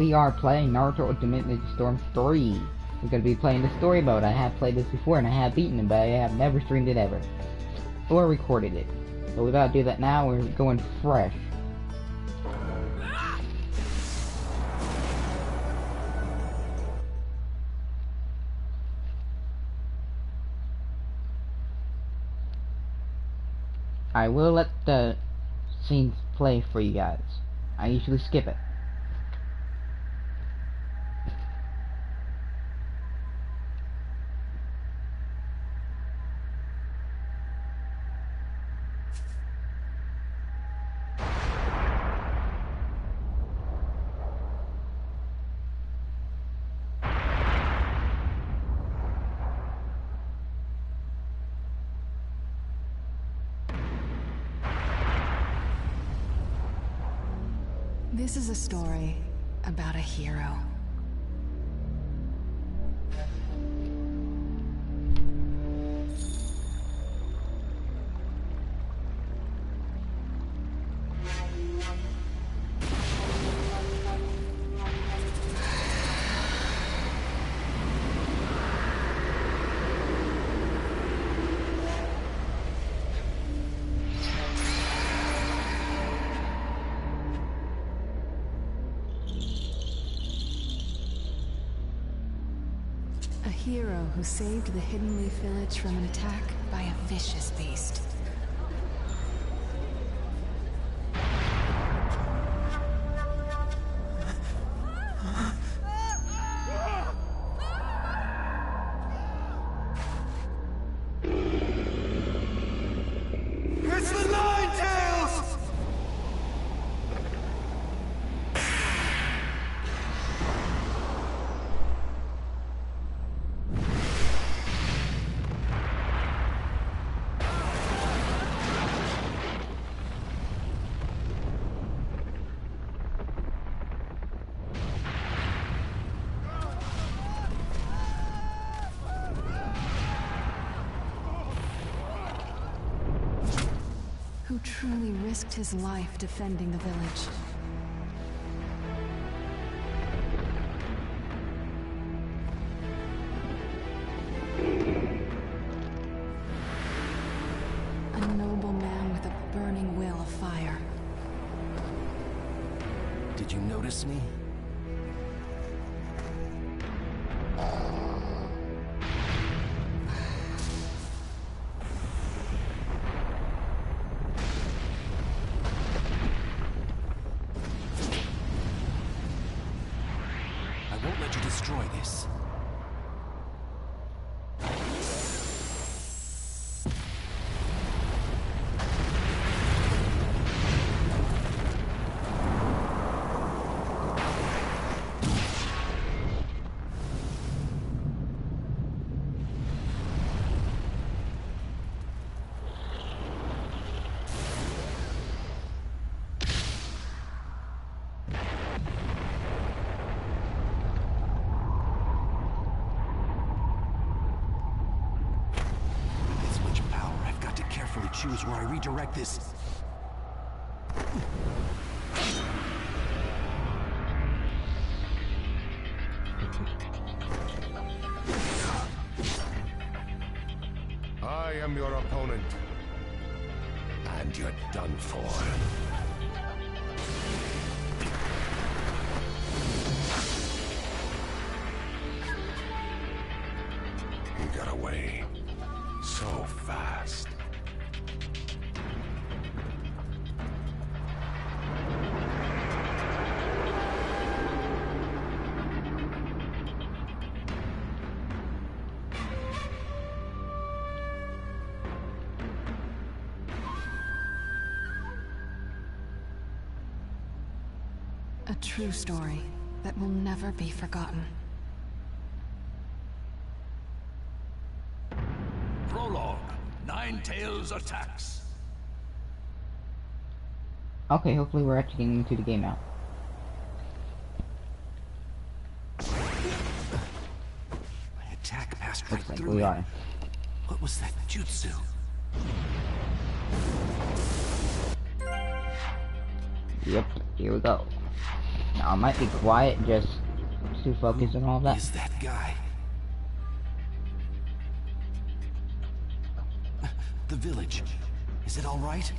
We are playing Naruto Ultimate Ninja Storm 3. We're going to be playing the story mode. I have played this before and I have beaten it, but I have never streamed it ever. Or recorded it. So we gotta do that now. We're going fresh. I will let the scenes play for you guys. I usually skip it. This is a story about a hero. A hero who saved the Hidden Leaf Village from an attack by a vicious beast. It's the Nine Tails! Who truly risked his life defending the village. A noble man with a burning will of fire. Did you notice me? I won't let you destroy this. Choose where I redirect this. I am your opponent. And you're done for. He got away so fast. A true story that will never be forgotten. Prologue. Nine Tails attacks. Okay, hopefully we're actually getting into the game now. My attack passed right Looks like through we him. are. What was that jutsu? Yep, here we go. I might be quiet just to focus on all that. Is that guy? The village. Is it all right?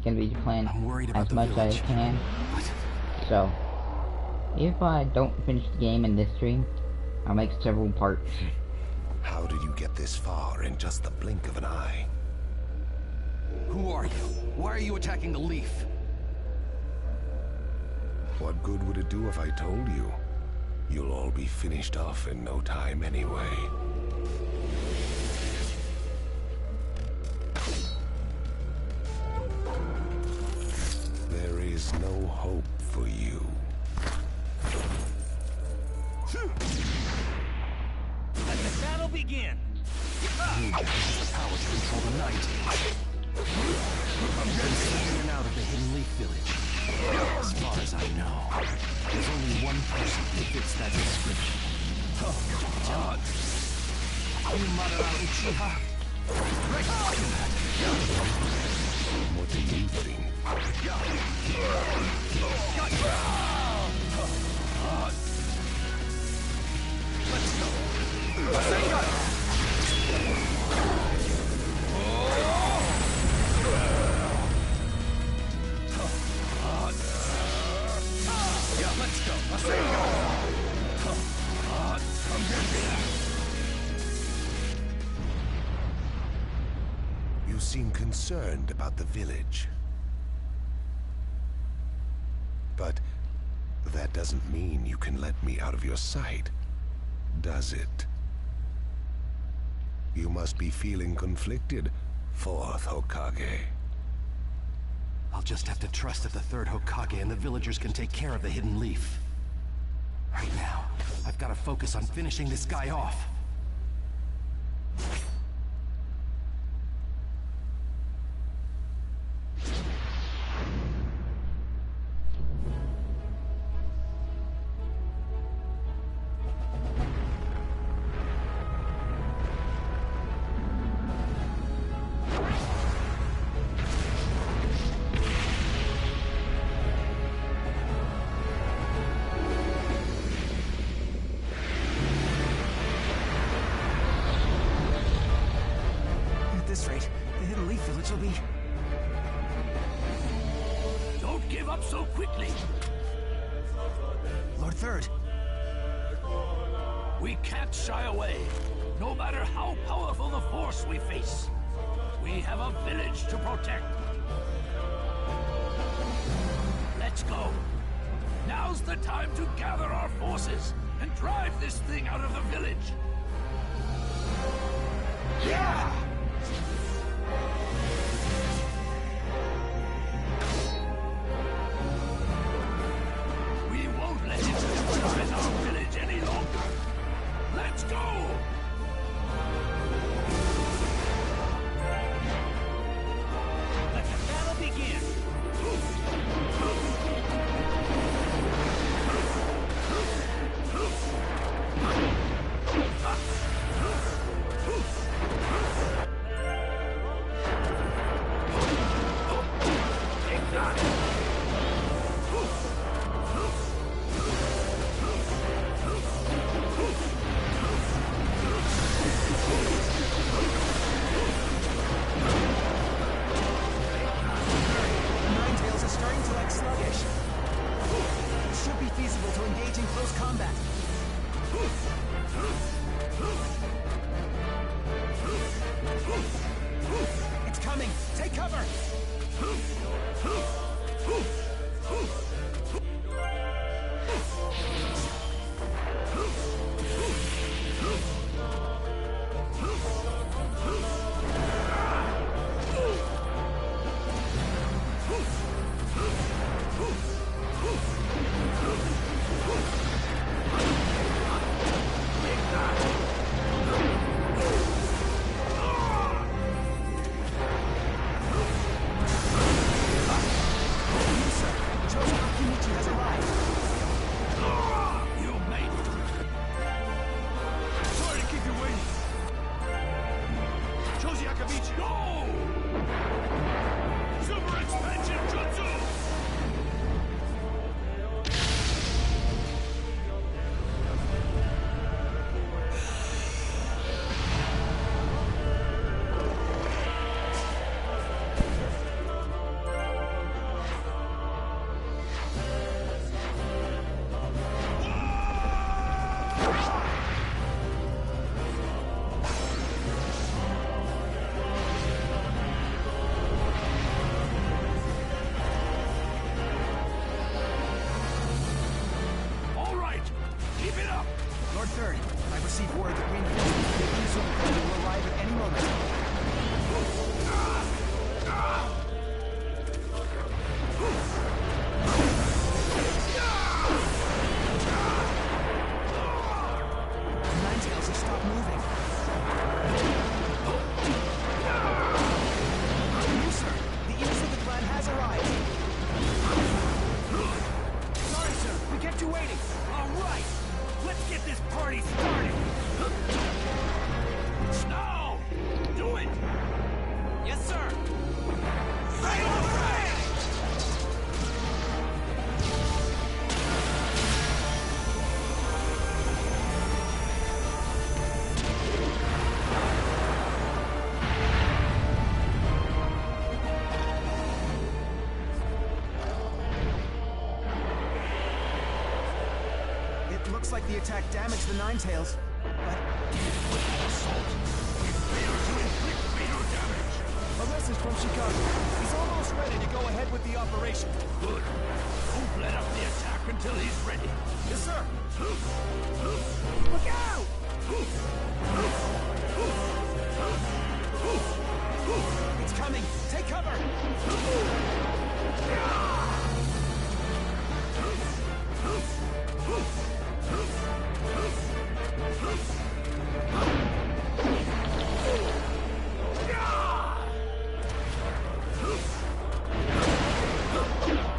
Gonna be playing I'm worried about as the much as I village. can. What? So, if I don't finish the game in this stream, I'll make several parts. How did you get this far in just the blink of an eye? Who are you? Why are you attacking the leaf? What good would it do if I told you? You'll all be finished off in no time anyway. There is no hope for you. Let the battle begin! You have the power to control the night. I'm in and out of the Hidden Leaf Village. As far as I know, there's only one person who fits that description. Madara Uchiha? What do you think? You seem concerned about the village. But that doesn't mean you can let me out of your sight, does it? You must be feeling conflicted, fourth Hokage. I'll just have to trust that the third Hokage and the villagers can take care of the Hidden Leaf. Right now, I've got to focus on finishing this guy off. At this rate, the Hidden Leaf Village will be... Don't give up so quickly! Lord Third, We can't shy away, no matter how powerful the force we face. We have a village to protect. Let's go. Now's the time to gather our forces and drive this thing out of the village. Yeah! We won't let it terrorize our village any longer. Let's go! Let the battle begin! Ninetales are starting to act sluggish. It should be feasible to engage in close combat. It's coming! Take cover! You made it. Sorry to keep you waiting. Chosen Looks like the attack damaged the Ninetales, but Assault. We failed to inflict fatal damage. a message from Chicago. He's almost ready to go ahead with the operation. Good. Don't let up the attack until he's ready. Yes, sir. Look out! It's coming. Take cover.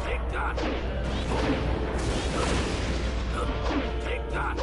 Take that! Take that! Take that!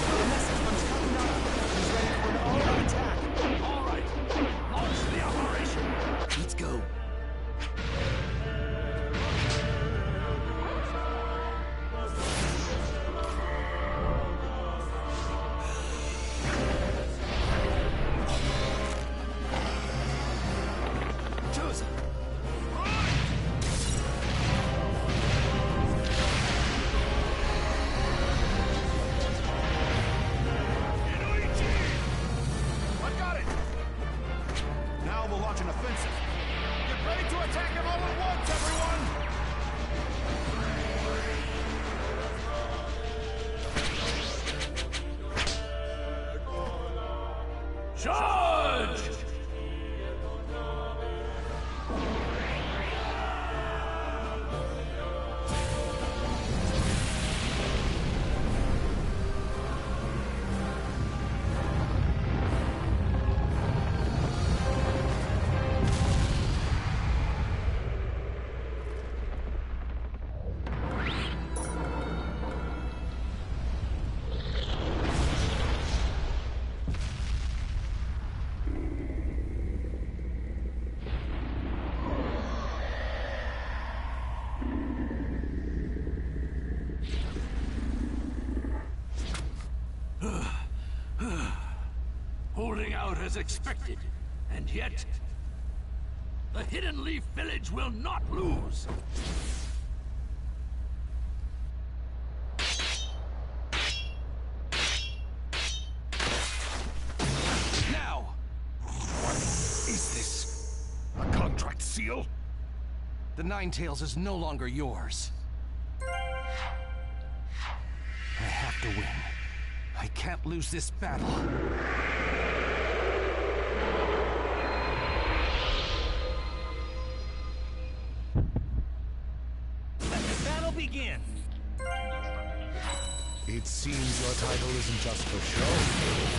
A message from Chicago. He's ready for an all-out attack. All right, launch the operation. Let's go. Chosen. I got it. Now we'll launch an offensive. Get ready to attack him all at once, everyone! Charge! Holding out as expected, and yet the Hidden Leaf Village will not lose. Now, Is this a contract seal? The Ninetales is no longer yours. I have to win. I can't lose this battle. let the battle begin. It seems your title isn't just for show,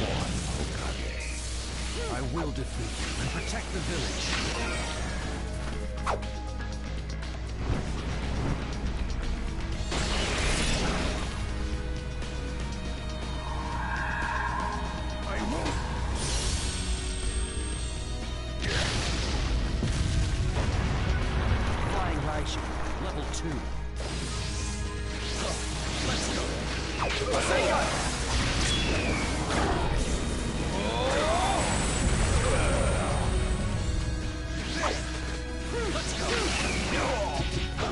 Fourth Hokage. I will defeat you and protect the village. Flying Raiju, level 2. Let's go.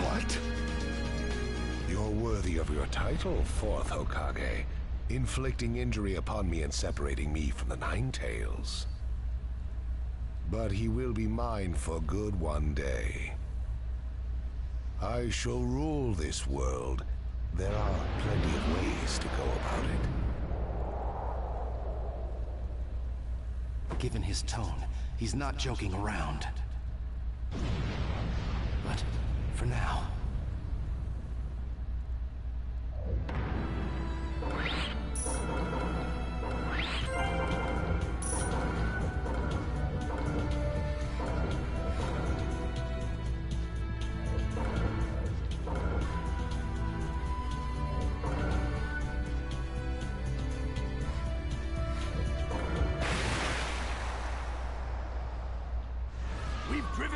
What? You're worthy of your title, Fourth Hokage, inflicting injury upon me and separating me from the Ninetales. But he will be mine for good one day. I shall rule this world. There are plenty of ways to go about it. Given his tone, he's not joking around. But for now...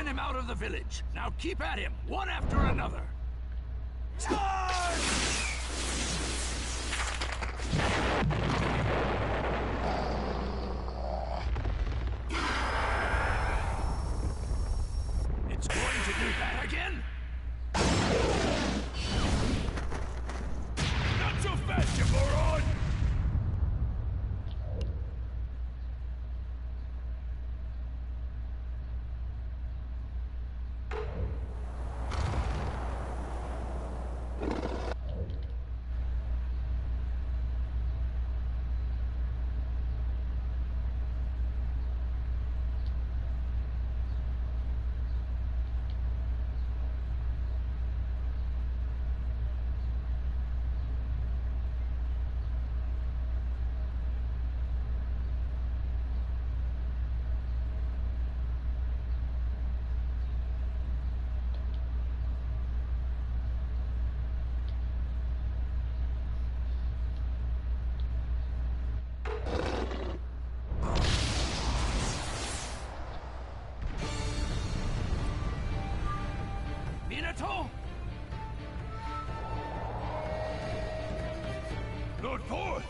driven him out of the village. Now keep at him, one after another. Charge! It's going to do that again? Not so fast, you moron! Minato? Lord Forth!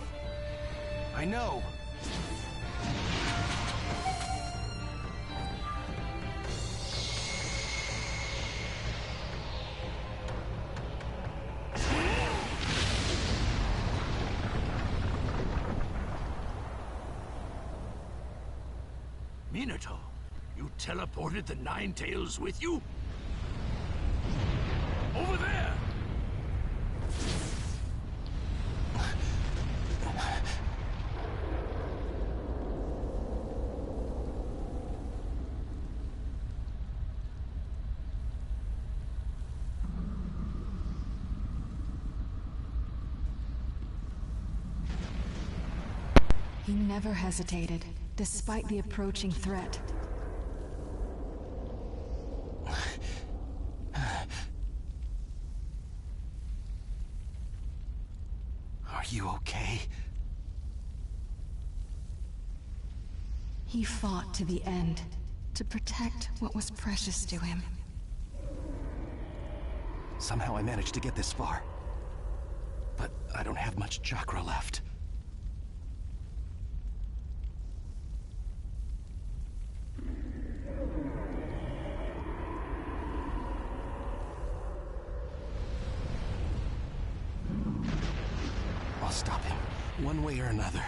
I know. Minato, you teleported the Nine Tails with you? Over there! He never hesitated, despite the approaching threat. Are you okay? He fought to the end, to protect what was precious to him. Somehow I managed to get this far. But I don't have much chakra left. I'll stop him, one way or another.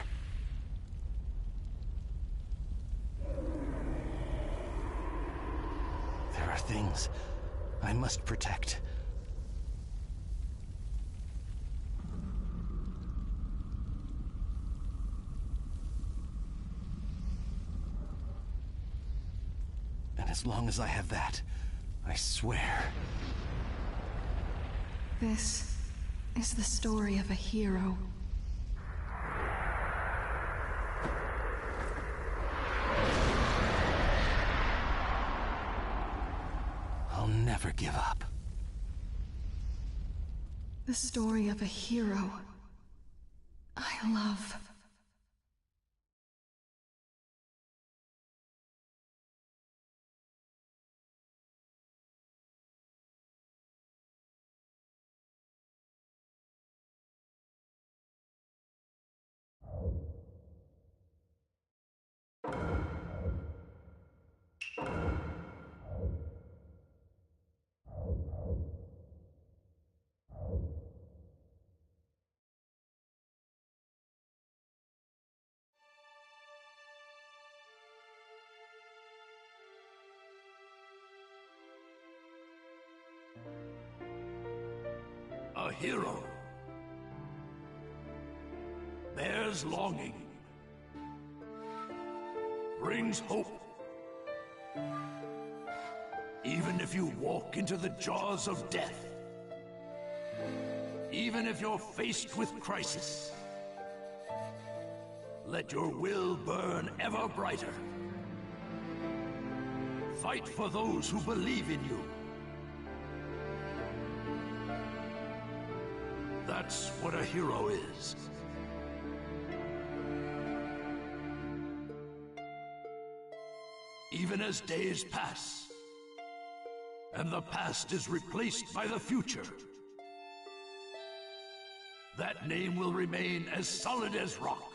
There are things I must protect. And as long as I have that, I swear. This is the story of a hero. I'll never give up. The story of a hero I love. A hero bears longing, brings hope. Even if you walk into the jaws of death, even if you're faced with crisis, let your will burn ever brighter. Fight for those who believe in you. That's what a hero is. Even as days pass, and the past is replaced by the future. That name will remain as solid as rock,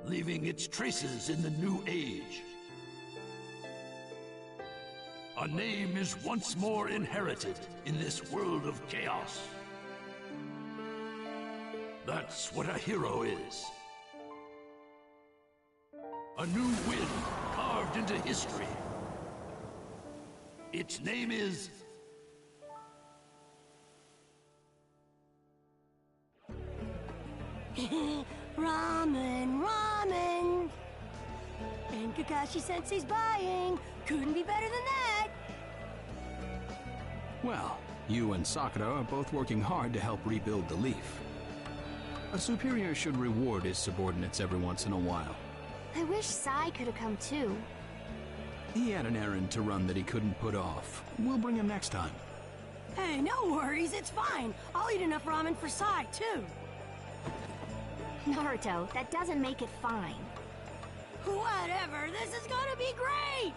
leaving its traces in the new age. A name is once more inherited in this world of chaos. That's what a hero is. A new wind carved into history. Its name is... Ramen, ramen! And Kakashi-sensei's buying! Couldn't be better than that! Well, you and Sakura are both working hard to help rebuild the Leaf. A superior should reward his subordinates every once in a while. I wish Sai could have come too. He had an errand to run that he couldn't put off. We'll bring him next time. Hey, no worries, it's fine. I'll eat enough ramen for Sai, too. Naruto, that doesn't make it fine. Whatever, this is gonna be great!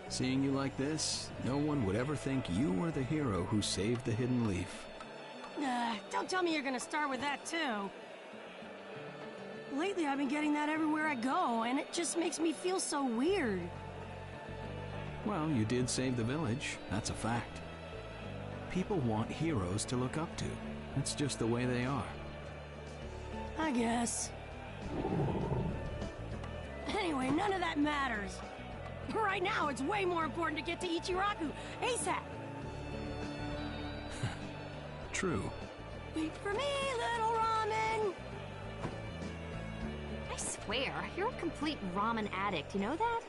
Seeing you like this, no one would ever think you were the hero who saved the Hidden Leaf. Don't tell me you're gonna start with that, too. Lately, I've been getting that everywhere I go, and it just makes me feel so weird. Well, you did save the village. That's a fact. People want heroes to look up to. That's just the way they are. I guess. Anyway, none of that matters. Right now, it's way more important to get to Ichiraku ASAP. True. Wait for me, little ramen! I swear, you're a complete ramen addict, you know that?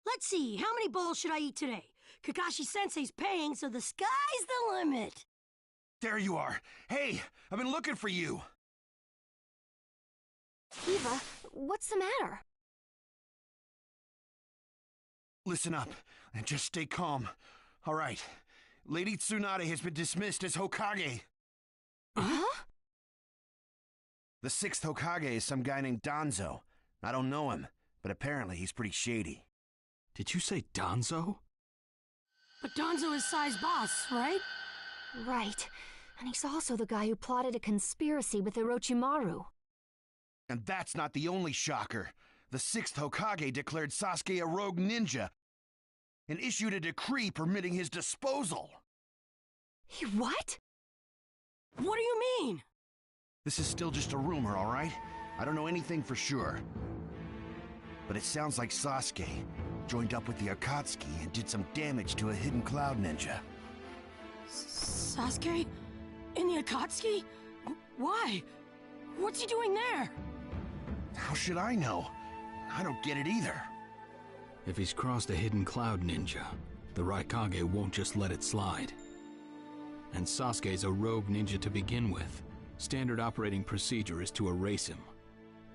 Let's see, how many bowls should I eat today? Kakashi-sensei's paying, so the sky's the limit. There you are. Hey, I've been looking for you. Eva, what's the matter? Listen up, and just stay calm. All right. Lady Tsunade has been dismissed as Hokage. Huh? The 6th Hokage is some guy named Danzo. I don't know him, but apparently he's pretty shady. Did you say Danzo? But Danzo is Sai's boss, right? Right. And he's also the guy who plotted a conspiracy with Orochimaru. And that's not the only shocker. The 6th Hokage declared Sasuke a rogue ninja and issued a decree permitting his disposal. What? What do you mean? This is still just a rumor, all right? I don't know anything for sure. But it sounds like Sasuke joined up with the Akatsuki and did some damage to a hidden cloud ninja. Sasuke? In the Akatsuki? Why? What's he doing there? How should I know? I don't get it either. If he's crossed a hidden cloud ninja, the Raikage won't just let it slide. And Sasuke's a rogue ninja to begin with. Standard operating procedure is to erase him.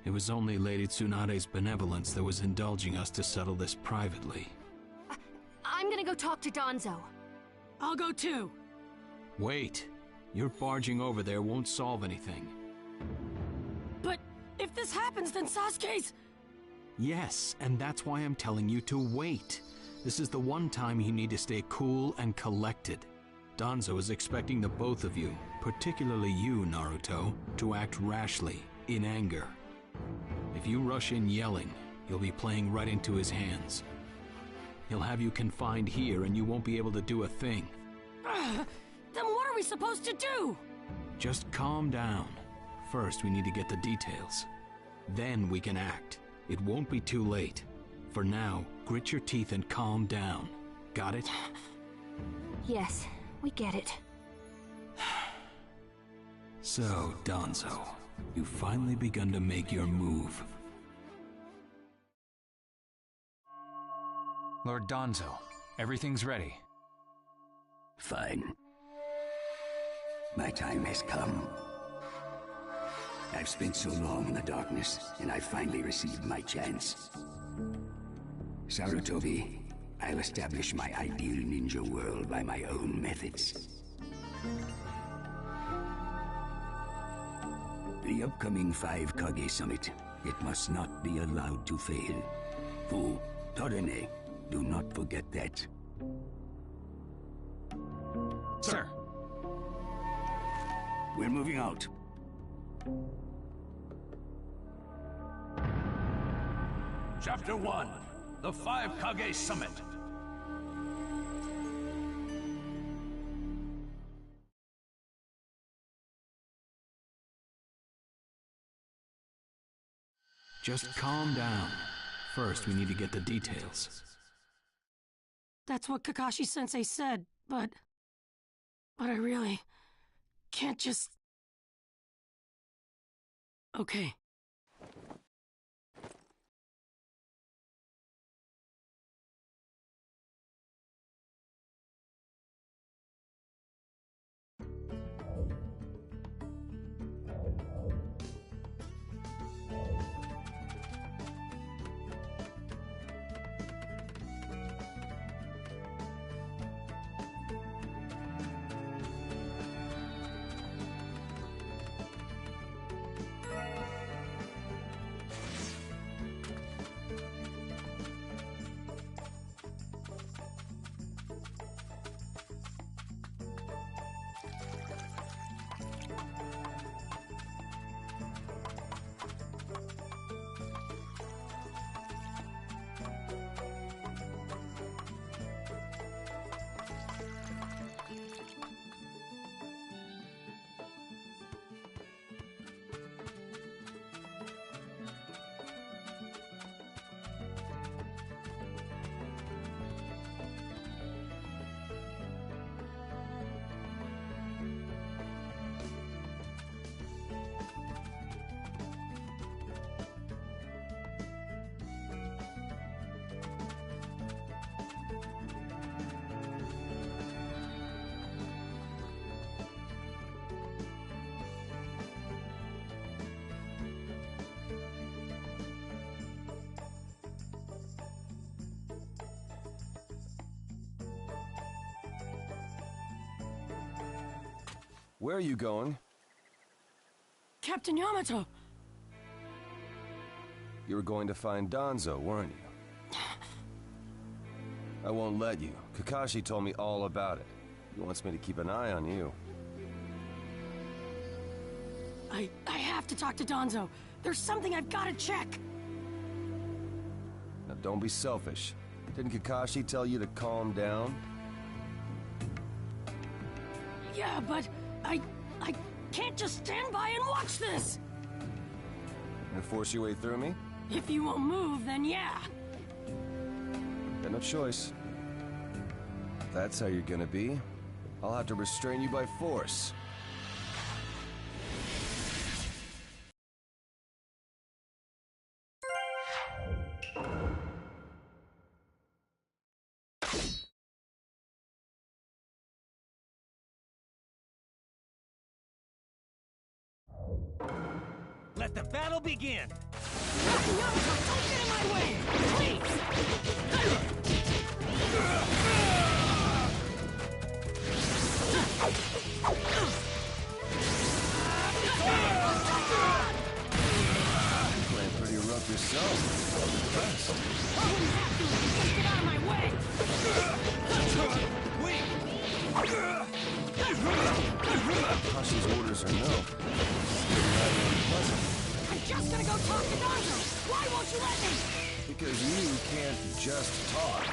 It was only Lady Tsunade's benevolence that was indulging us to settle this privately. I'm gonna go talk to Danzo. I'll go too. Wait. Your barging over there won't solve anything. But if this happens, then Sasuke's... Yes, and that's why I'm telling you to wait. This is the one time you need to stay cool and collected. Danzo is expecting the both of you, particularly you, Naruto, to act rashly, in anger. If you rush in yelling, you'll be playing right into his hands. He'll have you confined here and you won't be able to do a thing. Then what are we supposed to do? Just calm down. First, we need to get the details. Then we can act. It won't be too late. For now, grit your teeth and calm down. Got it? Yes, we get it. So, Danzo, you've finally begun to make your move. Lord Danzo, everything's ready. Fine. My time has come. I've spent so long in the darkness, and I've finally received my chance. Sarutobi, I'll establish my ideal ninja world by my own methods. The upcoming 5 Kage Summit, it must not be allowed to fail. Fu, Torene, do not forget that. Sir! We're moving out. Chapter 1, the 5 Kage Summit. Just calm down. First, we need to get the details. That's what Kakashi-sensei said, but I really can't just... Okay. Where are you going? Captain Yamato! You were going to find Danzo, weren't you? I won't let you. Kakashi told me all about it. He wants me to keep an eye on you. I have to talk to Danzo. There's something I've got to check. Now don't be selfish. Didn't Kakashi tell you to calm down? Yeah, but I can't just stand by and watch this! Gonna force your way through me? If you won't move, then yeah. Got no choice. If that's how you're gonna be, I'll have to restrain you by force. Let the battle begin! Naruto, don't get in my way! Please! Playing pretty rough yourself. I wouldn't have to if you just get out of my way! Kashi's orders are no. I'm just gonna go talk to Danzo! Why won't you let me? Because you can't just talk.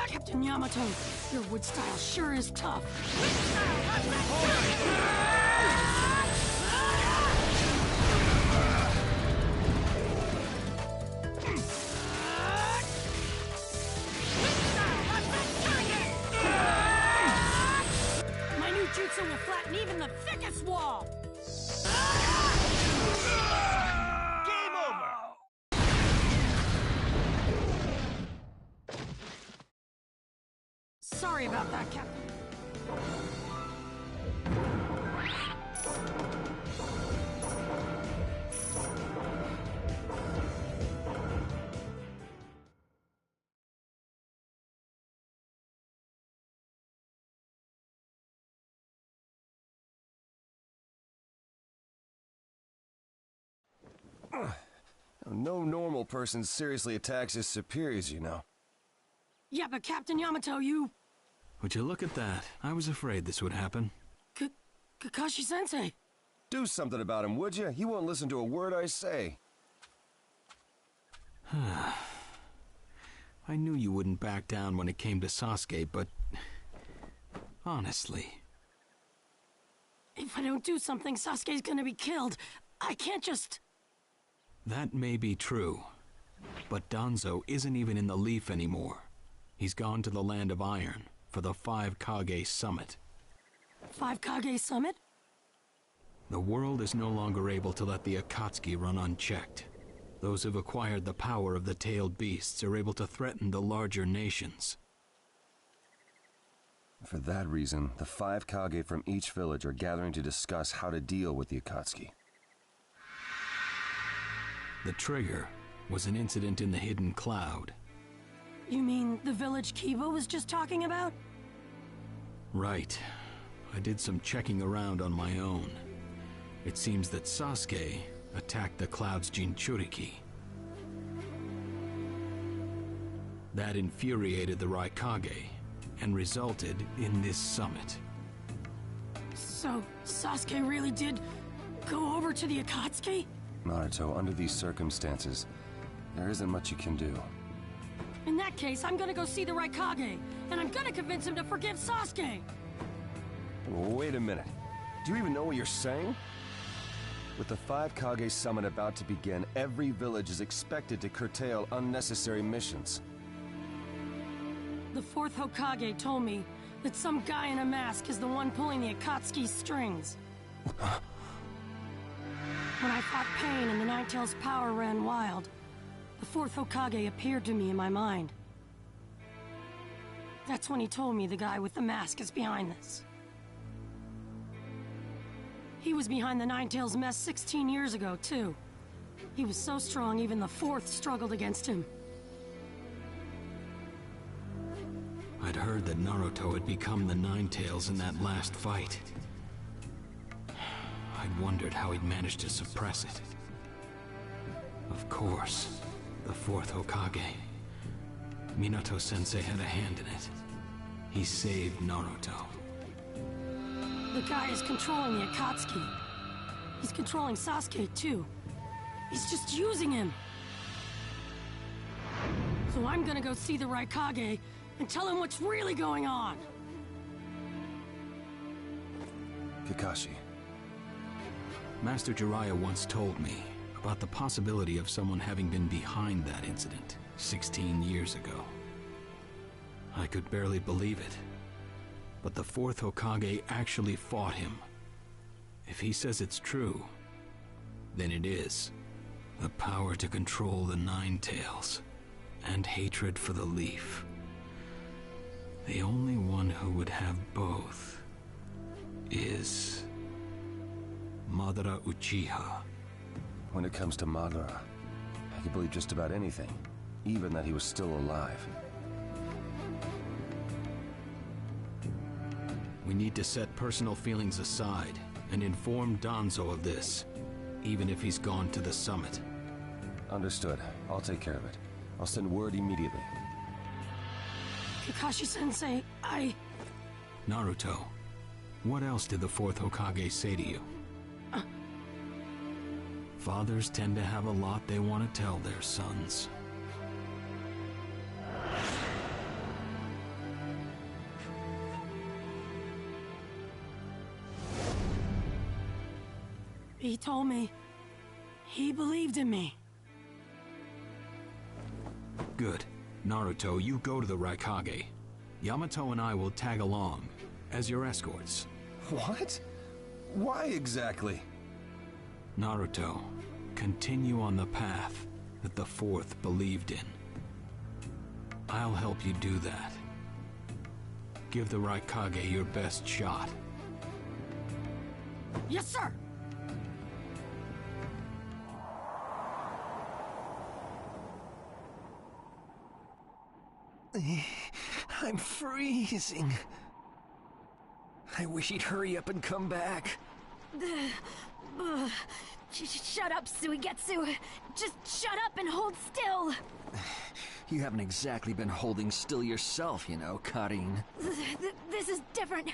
Captain Yamato, your wood style sure is tough. My new jutsu will flatten even the thickest wall! Game over! Sorry about that, Captain. No normal person seriously attacks his superiors, you know. Yeah, but Captain Yamato, you... Would you look at that? I was afraid this would happen. Kakashi-sensei. Do something about him, would you? He won't listen to a word I say. I knew you wouldn't back down when it came to Sasuke, but... honestly... If I don't do something, Sasuke's gonna be killed. I can't just... That may be true, but Danzo isn't even in the Leaf anymore. He's gone to the Land of Iron for the 5 Kage Summit. 5 Kage Summit? The world is no longer able to let the Akatsuki run unchecked. Those who've acquired the power of the tailed beasts are able to threaten the larger nations. For that reason, the 5 Kage from each village are gathering to discuss how to deal with the Akatsuki. The trigger was an incident in the Hidden Cloud. You mean the village Kiba was just talking about? Right. I did some checking around on my own. It seems that Sasuke attacked the Cloud's Jinchuriki. That infuriated the Raikage and resulted in this summit. So, Sasuke really did go over to the Akatsuki? Naruto, under these circumstances, there isn't much you can do. In that case, I'm gonna go see the Raikage, and I'm gonna convince him to forgive Sasuke! Wait a minute. Do you even know what you're saying? With the 5 Kage Summit about to begin, every village is expected to curtail unnecessary missions. The 4th Hokage told me that some guy in a mask is the one pulling the Akatsuki's strings. When I fought Pain and the Ninetales' power ran wild, the 4th Hokage appeared to me in my mind. That's when he told me the guy with the mask is behind this. He was behind the Ninetales mess 16 years ago, too. He was so strong even the 4th struggled against him. I'd heard that Naruto had become the Ninetales in that last fight. I'd wondered how he'd managed to suppress it. Of course, the 4th Hokage. Minato-sensei had a hand in it. He saved Naruto. The guy is controlling the Akatsuki. He's controlling Sasuke, too. He's just using him. So I'm gonna go see the Raikage and tell him what's really going on. Kakashi. Master Jiraiya once told me about the possibility of someone having been behind that incident 16 years ago. I could barely believe it. But the fourth Hokage actually fought him. If he says it's true, then it is. The power to control the Nine Tails, and hatred for the Leaf. The only one who would have both is Madara Uchiha. When it comes to Madara, I can believe just about anything, even that he was still alive. We need to set personal feelings aside and inform Danzo of this, even if he's gone to the summit. Understood. I'll take care of it. I'll send word immediately. Kakashi-sensei, Naruto, what else did the fourth Hokage say to you? Fathers tend to have a lot they want to tell their sons. He told me he believed in me. Good. Naruto, you go to the Raikage. Yamato and I will tag along as your escorts. What? Why exactly? Naruto, continue on the path that the fourth believed in. I'll help you do that. Give the Raikage your best shot. Yes, sir! I'm freezing. I wish he'd hurry up and come back. Shut up, Suigetsu. Just shut up and hold still. You haven't exactly been holding still yourself, you know, Karin. This is different.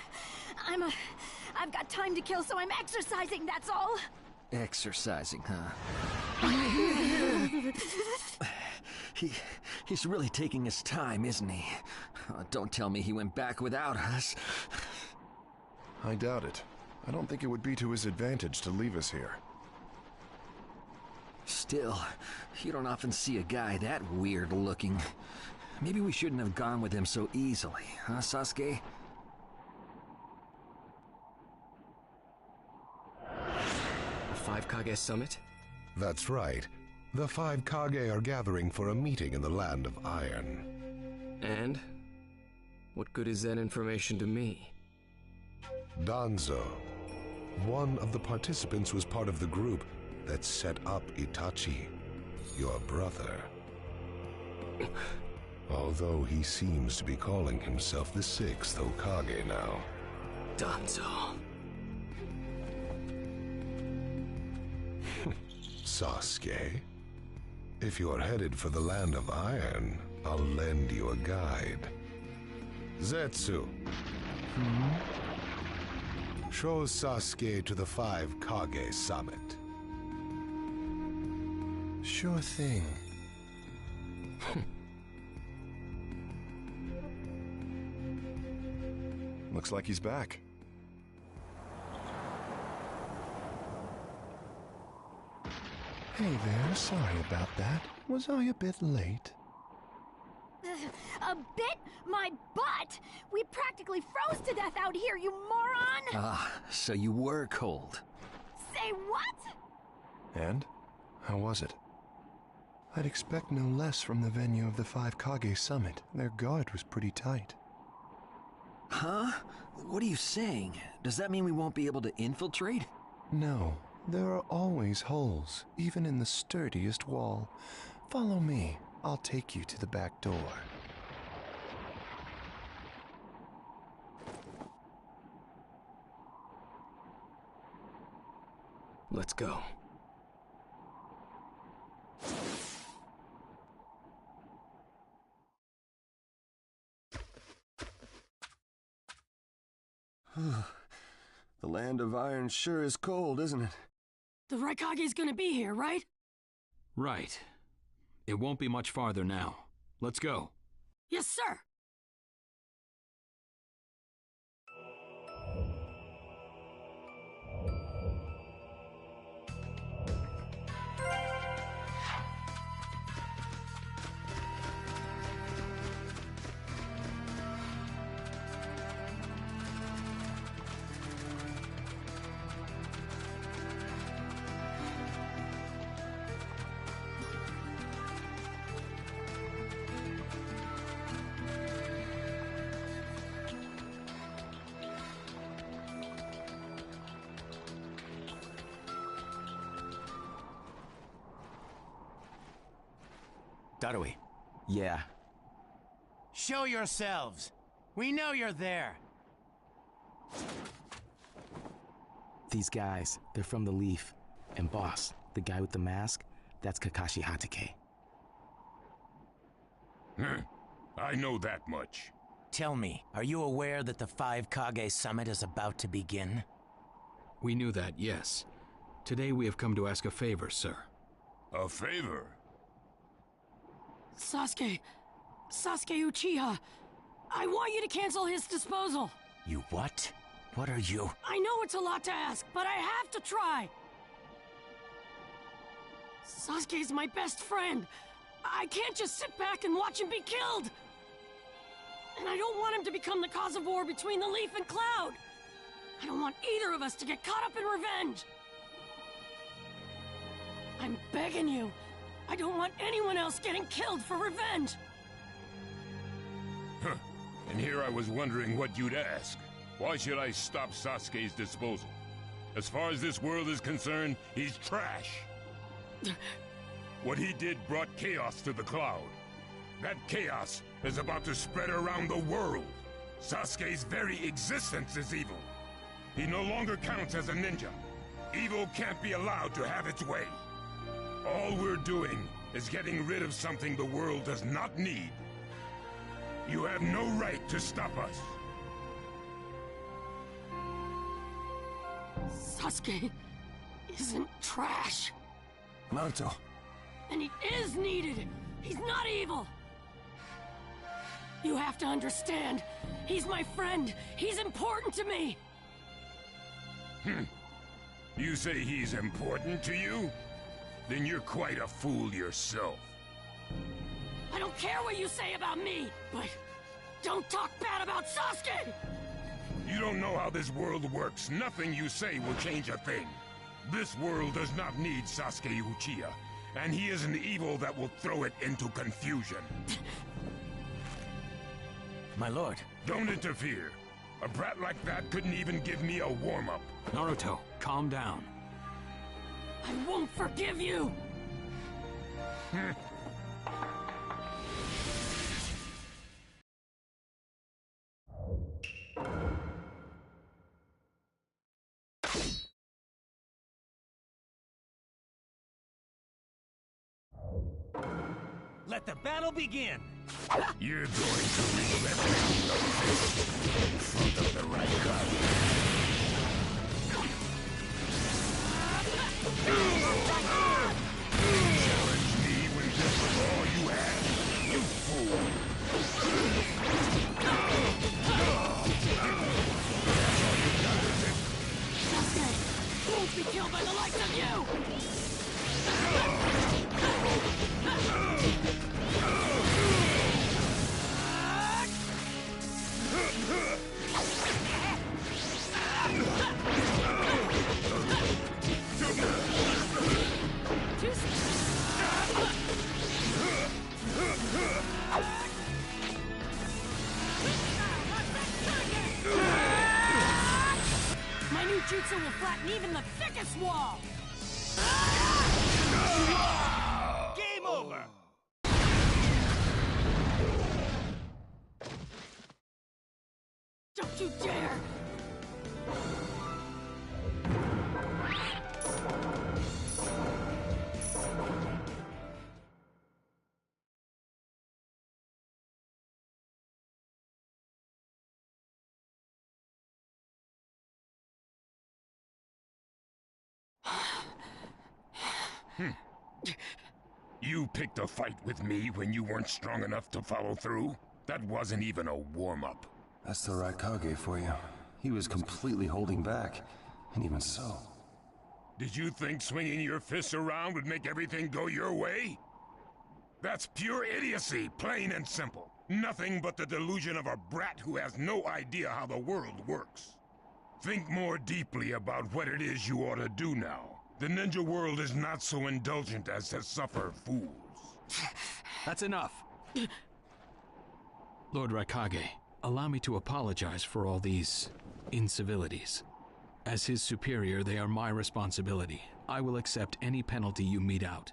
I've got time to kill, so I'm exercising, that's all. Exercising, huh? He's really taking his time, isn't he? Don't tell me he went back without us. I doubt it. I don't think it would be to his advantage to leave us here. Still, you don't often see a guy that weird looking. Maybe we shouldn't have gone with him so easily, huh, Sasuke? The Five Kage Summit? That's right. The Five Kage are gathering for a meeting in the Land of Iron. And? What good is that information to me? Danzo, one of the participants, was part of the group that set up Itachi, your brother. Although he seems to be calling himself the sixth Hokage now. Danzo. Sasuke, if you're headed for the Land of Iron, I'll lend you a guide. Zetsu. Show Sasuke to the Five Kage Summit. Sure thing. Looks like he's back. Hey there, sorry about that. Was I a bit late? A bit? My butt! We practically froze to death out here, you moron! Ah, so you were cold. Say what? And? How was it? I'd expect no less from the venue of the Five Kage Summit. Their guard was pretty tight. Huh? What are you saying? Does that mean we won't be able to infiltrate? No, there are always holes, even in the sturdiest wall. Follow me. I'll take you to the back door. Let's go. The land of iron sure is cold, isn't it? The Raikage's gonna be here, right? Right. It won't be much farther now. Let's go. Yes, sir! Darui. Yeah. Show yourselves. We know you're there. These guys, they're from the Leaf. And boss, the guy with the mask, that's Kakashi Hatake. I know that much. Tell me, are you aware that the 5 Kage Summit is about to begin? We knew that, yes. Today we have come to ask a favor, sir. A favor? Sasuke Uchiha, I want you to cancel his disposal. You what? What are you? I know it's a lot to ask, but I have to try. Sasuke's my best friend. I can't just sit back and watch him be killed. And I don't want him to become the cause of war between the Leaf and Cloud. I don't want either of us to get caught up in revenge. I'm begging you. I don't want anyone else getting killed for revenge. Huh. And here I was wondering what you'd ask. Why should I stop Sasuke's disposal? As far as this world is concerned, he's trash. What he did brought chaos to the Cloud. That chaos is about to spread around the world. Sasuke's very existence is evil. He no longer counts as a ninja. Evil can't be allowed to have its way. All we're doing is getting rid of something the world does not need. You have no right to stop us. Sasuke isn't trash. Naruto. And he is needed. He's not evil. You have to understand. He's my friend. He's important to me. You say he's important to you? Then you're quite a fool yourself. I don't care what you say about me, but don't talk bad about Sasuke! You don't know how this world works. Nothing you say will change a thing. This world does not need Sasuke Uchiha, and he is an evil that will throw it into confusion. My lord. Don't interfere. A brat like that couldn't even give me a warm-up. Naruto, calm down. I won't forgive you! Let the battle begin! You're going to regret making a fist in front of the Raikage. Challenge me when this was all you had? You fool! Sasuke won't be killed by the likes of you! My new jutsu will flatten even the thickest wall! Game over! Don't you dare! You picked a fight with me when you weren't strong enough to follow through? That wasn't even a warm-up. That's the Raikage for you. He was completely holding back, and even so. Did you think swinging your fists around would make everything go your way? That's pure idiocy, plain and simple. Nothing but the delusion of a brat who has no idea how the world works. Think more deeply about what it is you ought to do now. The ninja world is not so indulgent as to suffer fools. That's enough. Lord Raikage, allow me to apologize for all these incivilities. As his superior, they are my responsibility. I will accept any penalty you mete out.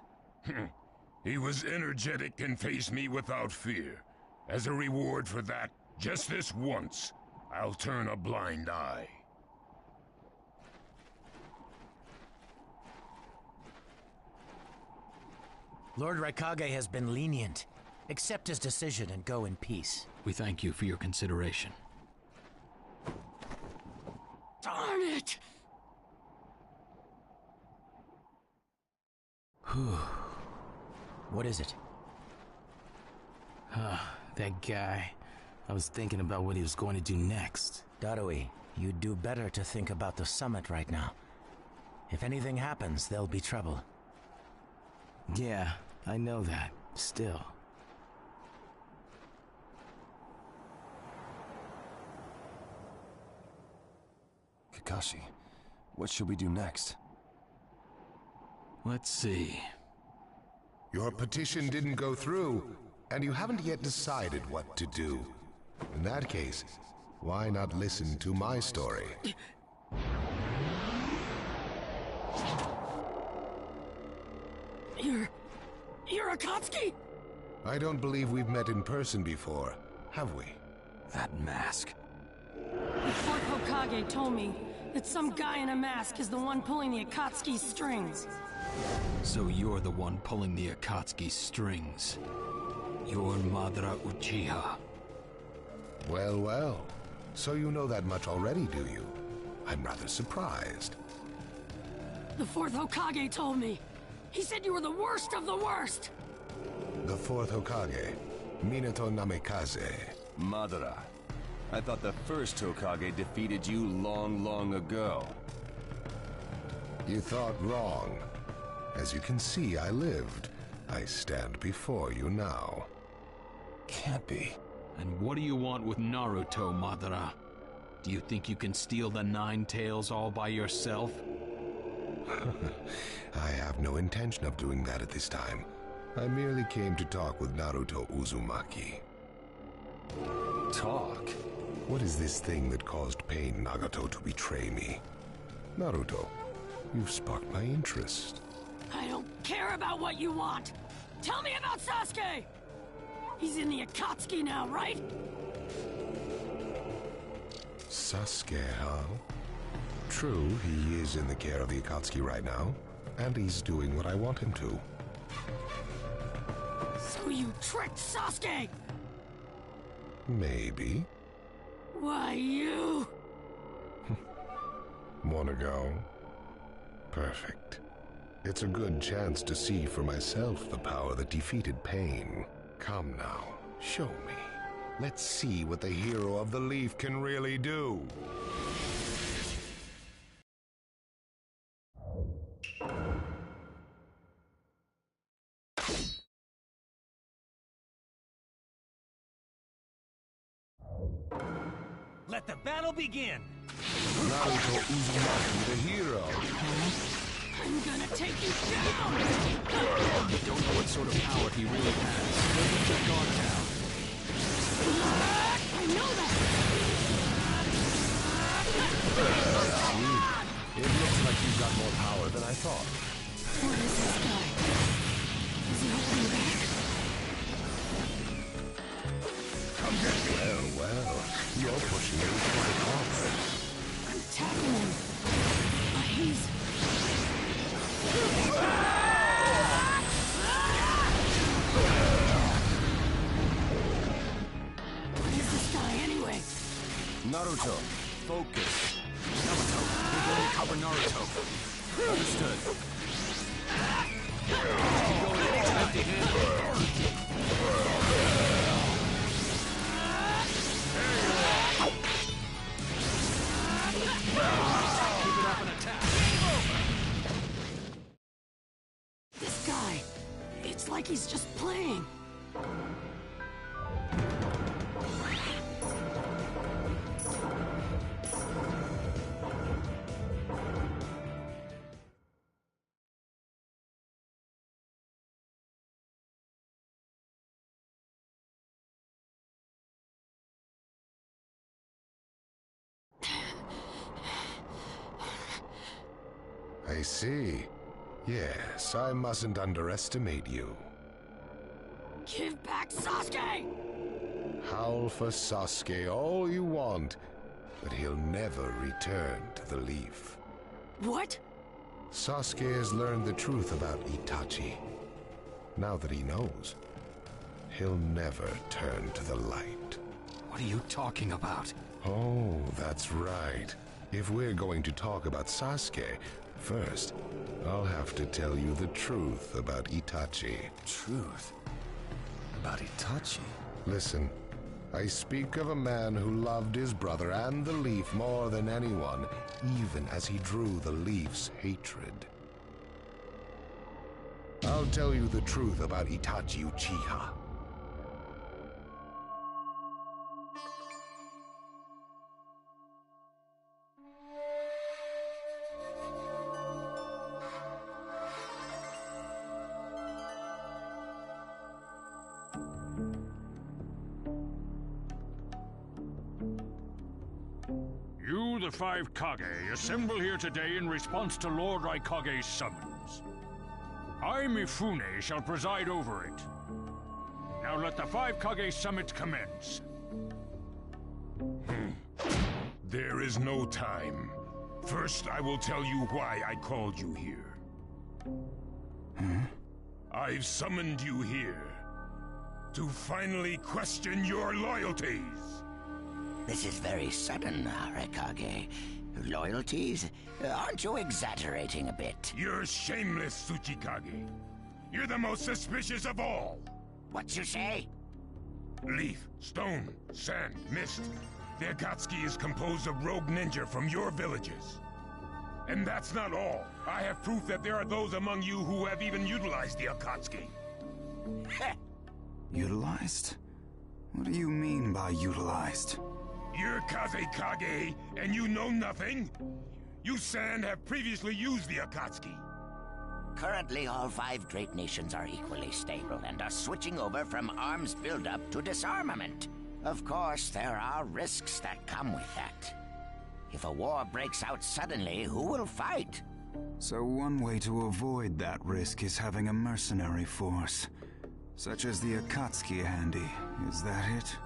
He was energetic and faced me without fear. As a reward for that, just this once, I'll turn a blind eye. Lord Raikage has been lenient. Accept his decision and go in peace. We thank you for your consideration. Darn it! What is it? That guy. I was thinking about what he was going to do next. Darui, you'd do better to think about the summit right now. If anything happens, there'll be trouble. Yeah, I know that. Still. Kakashi, what should we do next? Let's see. Your petition didn't go through, and you haven't yet decided what to do. In that case, why not listen to my story? You're Akatsuki? I don't believe we've met in person before, have we? That mask. The fourth Hokage told me that some guy in a mask is the one pulling the Akatsuki's strings. So you're the one pulling the Akatsuki's strings. You're Madara Uchiha. Well, well. So you know that much already, do you? I'm rather surprised. The fourth Hokage told me. He said you were the worst of the worst! The fourth Hokage, Minato Namikaze. Madara. I thought the first Hokage defeated you long, long ago. You thought wrong. As you can see, I lived. I stand before you now. Can't be. And what do you want with Naruto, Madara? Do you think you can steal the Nine Tails all by yourself? I have no intention of doing that at this time. I merely came to talk with Naruto Uzumaki. Talk? What is this thing that caused Pain Nagato to betray me? Naruto, you've sparked my interest. I don't care about what you want! Tell me about Sasuke! He's in the Akatsuki now, right? Sasuke, huh? True, he is in the care of the Akatsuki right now, and he's doing what I want him to. So you tricked Sasuke! Maybe. Why, you... Wanna go? Perfect. It's a good chance to see for myself the power that defeated Pain. Come now, show me. Let's see what the hero of the leaf can really do. Let the battle begin! Naruto Uzumaki, the hero. I'm gonna take you down! You don't know what sort of power he really has. Put your guard down. I know that! It looks like you've got more power than I thought. What is this guy? Is he holding back? Come get me. Well, you're pushing it quite hard. I'm tackling him. But he's... What is this guy anyway? Naruto, focus. Yamato, we're going to cover Naruto. Understood. This guy, it's like he's just playing. I see. Yes, I mustn't underestimate you. Give back Sasuke! Howl for Sasuke all you want, but he'll never return to the Leaf. What? Sasuke has learned the truth about Itachi. Now that he knows, he'll never turn to the light. What are you talking about? Oh, that's right. If we're going to talk about Sasuke, first, I'll have to tell you the truth about Itachi. Truth? About Itachi? Listen, I speak of a man who loved his brother and the Leaf more than anyone, even as he drew the Leaf's hatred. I'll tell you the truth about Itachi Uchiha. You, the five Kage, assemble here today in response to Lord Raikage's summons. I, Mifune, shall preside over it. Now let the five Kage summit commence. There is no time. First, I will tell you why I called you here. I've summoned you here to finally question your loyalties. This is very sudden, Raikage. Loyalties? Aren't you exaggerating a bit? You're shameless, Tsuchikage. You're the most suspicious of all. What you say? Leaf, stone, sand, mist. The Akatsuki is composed of rogue ninja from your villages. And that's not all. I have proof that there are those among you who have even utilized the Akatsuki. Utilized? What do you mean by utilized? You're Kazekage, and you know nothing? You Sand have previously used the Akatsuki. Currently, all five great nations are equally stable and are switching over from arms buildup to disarmament. Of course, there are risks that come with that. If a war breaks out suddenly, who will fight? So one way to avoid that risk is having a mercenary force, such as the Akatsuki handy. Is that it?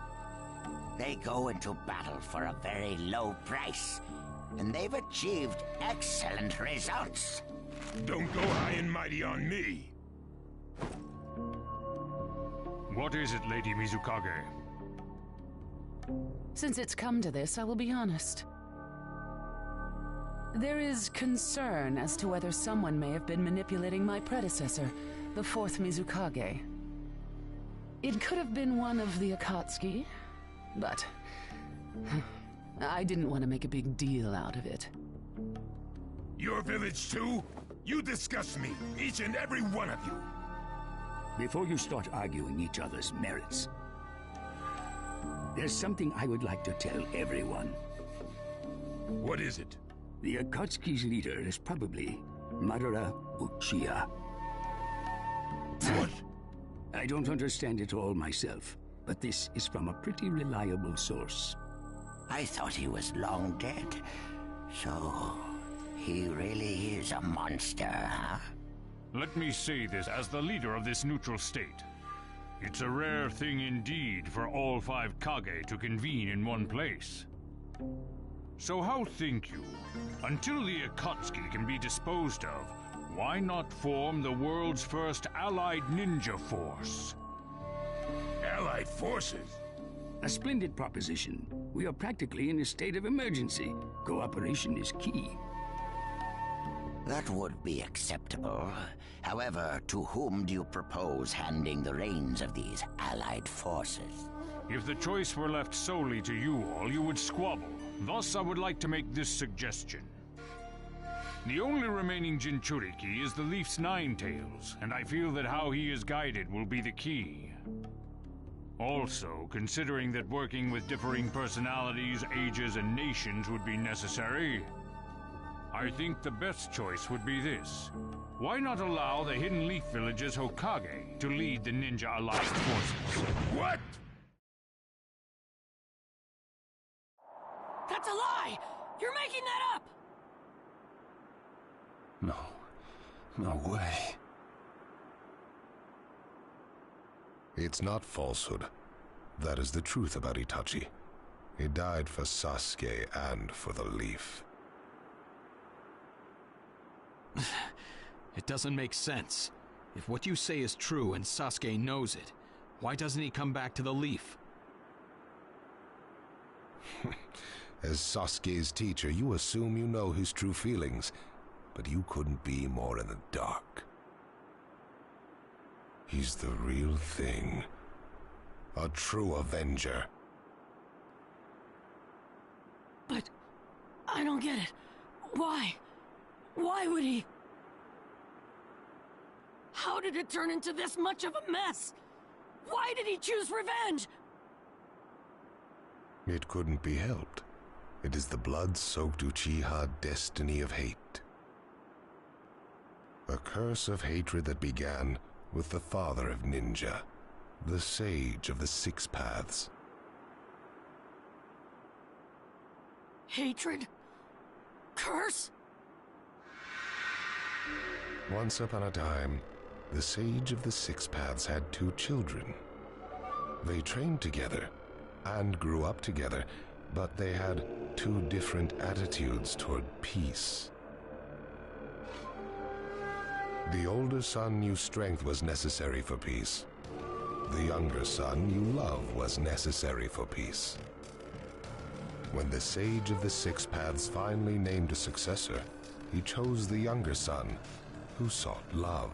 They go into battle for a very low price, and they've achieved excellent results. Don't go high and mighty on me. What is it, Lady Mizukage? Since it's come to this, I will be honest. There is concern as to whether someone may have been manipulating my predecessor, the fourth Mizukage. It could have been one of the Akatsuki, but I didn't want to make a big deal out of it. Your village too? You disgust me, each and every one of you. Before you start arguing each other's merits, there's something I would like to tell everyone. What is it? The Akatsuki's leader is probably Madara Uchiha. What? I don't understand it all myself, but this is from a pretty reliable source. I thought he was long dead, so he really is a monster, huh? Let me say this as the leader of this neutral state. It's a rare thing indeed for all five Kage to convene in one place. So how think you, until the Akatsuki can be disposed of, why not form the world's first allied ninja force? Allied forces? A splendid proposition. We are practically in a state of emergency. Cooperation is key. That would be acceptable. However, to whom do you propose handing the reins of these allied forces? If the choice were left solely to you all, you would squabble. Thus, I would like to make this suggestion. The only remaining Jinchuriki is the Leaf's Nine Tails, and I feel that how he is guided will be the key. Also, considering that working with differing personalities, ages, and nations would be necessary, I think the best choice would be this. Why not allow the Hidden Leaf Village's Hokage to lead the Ninja Alliance forces? What? That's a lie! You're making that up! No way. It's not falsehood. That is the truth about Itachi. He died for Sasuke and for the Leaf. It doesn't make sense. If what you say is true and Sasuke knows it, why doesn't he come back to the Leaf? As Sasuke's teacher, you assume you know his true feelings, but you couldn't be more in the dark. He's the real thing. A true Avenger. But I don't get it. Why? Why would he? How did it turn into this much of a mess? Why did he choose revenge? It couldn't be helped. It is the blood-soaked Uchiha destiny of hate. A curse of hatred that began with the father of ninja, the sage of the Six Paths. Hatred? Curse? Once upon a time, the sage of the Six Paths had two children. They trained together and grew up together, but they had two different attitudes toward peace. The older son knew strength was necessary for peace. The younger son knew love was necessary for peace. When the sage of the Six Paths finally named a successor, he chose the younger son, who sought love.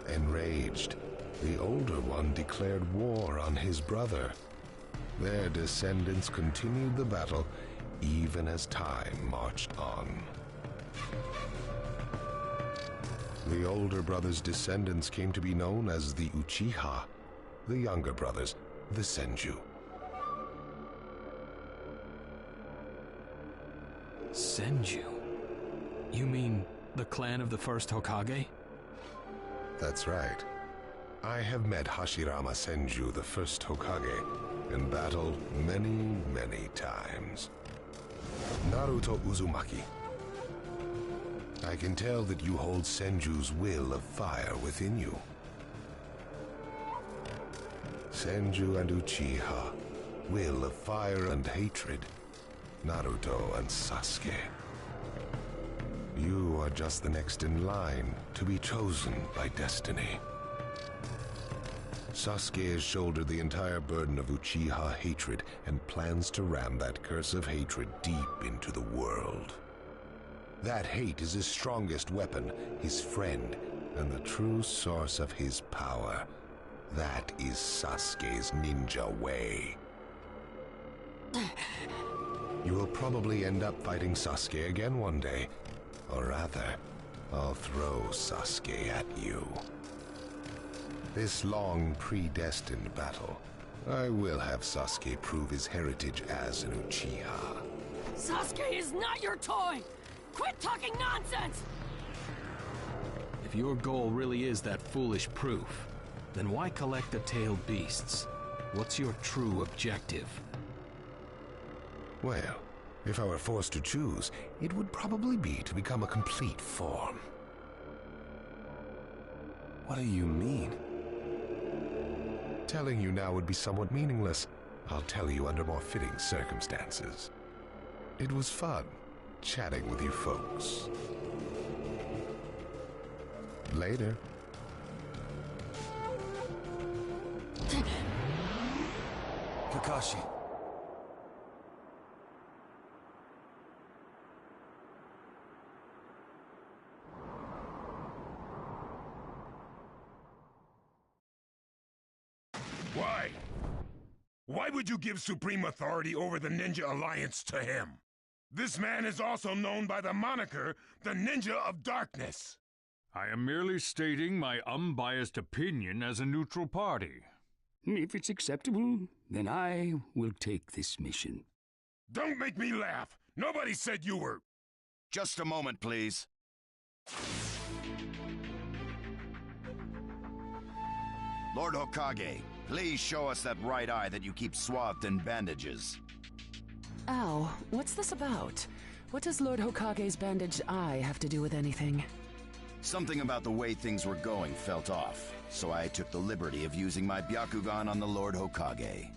Enraged, the older one declared war on his brother. Their descendants continued the battle even as time marched on. The older brother's descendants came to be known as the Uchiha, the younger brothers, the Senju. Senju? You mean the clan of the first Hokage? That's right. I have met Hashirama Senju, the first Hokage, and battled many, many times. Naruto Uzumaki. I can tell that you hold Senju's will of fire within you. Senju and Uchiha, will of fire and hatred. Naruto and Sasuke. You are just the next in line to be chosen by destiny. Sasuke has shouldered the entire burden of Uchiha hatred and plans to ram that curse of hatred deep into the world. That hate is his strongest weapon, his friend, and the true source of his power. That is Sasuke's ninja way. You will probably end up fighting Sasuke again one day. Or rather, I'll throw Sasuke at you. This long, predestined battle, I will have Sasuke prove his heritage as an Uchiha. Sasuke is not your toy! Quit talking nonsense! If your goal really is that foolish proof, then why collect the tailed beasts? What's your true objective? Well, if I were forced to choose, it would probably be to become a complete form. What do you mean? Telling you now would be somewhat meaningless. I'll tell you under more fitting circumstances. It was fun chatting with you folks. Later. Kakashi. Why would you give supreme authority over the Ninja Alliance to him? This man is also known by the moniker, the Ninja of Darkness. I am merely stating my unbiased opinion as a neutral party. If it's acceptable, then I will take this mission. Don't make me laugh! Nobody said you were... Just a moment, please. Lord Hokage, please show us that right eye that you keep swathed in bandages. Ow, what's this about? What does Lord Hokage's bandaged eye have to do with anything? Something about the way things were going felt off, so I took the liberty of using my Byakugan on the Lord Hokage.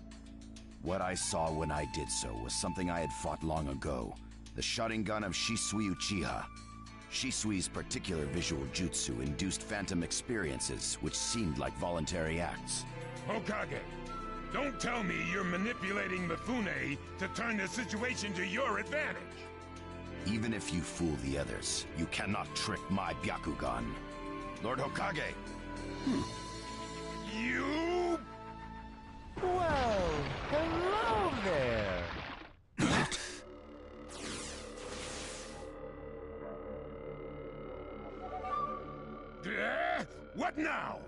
What I saw when I did so was something I had fought long ago, the Sharingan of Shisui Uchiha. Shisui's particular visual jutsu induced phantom experiences, which seemed like voluntary acts. Hokage, don't tell me you're manipulating Mifune to turn the situation to your advantage. Even if you fool the others, you cannot trick my Byakugan. Lord Hokage! You... Well, hello there! What now?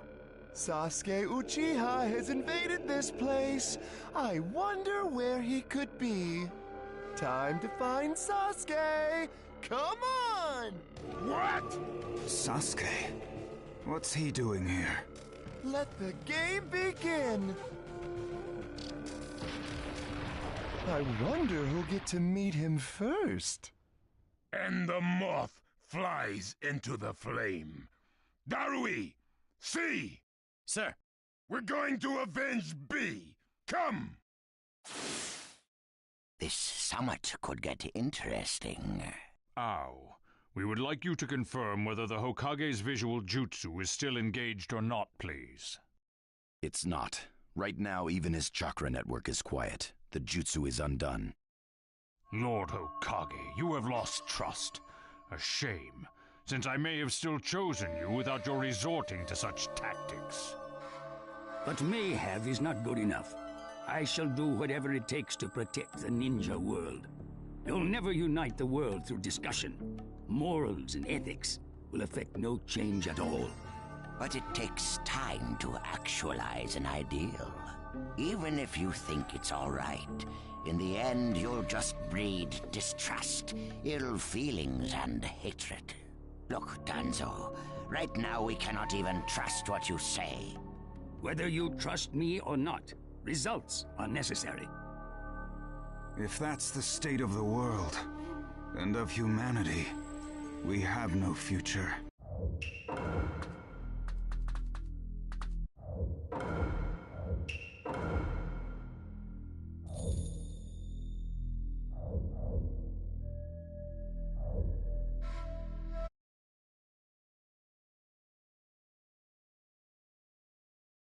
Sasuke Uchiha has invaded this place. I wonder where he could be. Time to find Sasuke! Come on! What? Sasuke? What's he doing here? Let the game begin! I wonder who'll get to meet him first. And the moth flies into the flame. Darui! C! Sir! We're going to avenge B! Come! This summit could get interesting. Ow. We would like you to confirm whether the Hokage's visual jutsu is still engaged or not, please. It's not. Right now, even his chakra network is quiet. The jutsu is undone. Lord Hokage, you have lost trust. A shame, since I may have still chosen you without your resorting to such tactics. But may have is not good enough. I shall do whatever it takes to protect the ninja world. You'll never unite the world through discussion. Morals and ethics will affect no change at all. But it takes time to actualize an ideal. Even if you think it's all right, in the end you'll just breed distrust, ill feelings, and hatred. Look, Danzo, right now we cannot even trust what you say. Whether you trust me or not, results are necessary. If that's the state of the world, and of humanity, we have no future.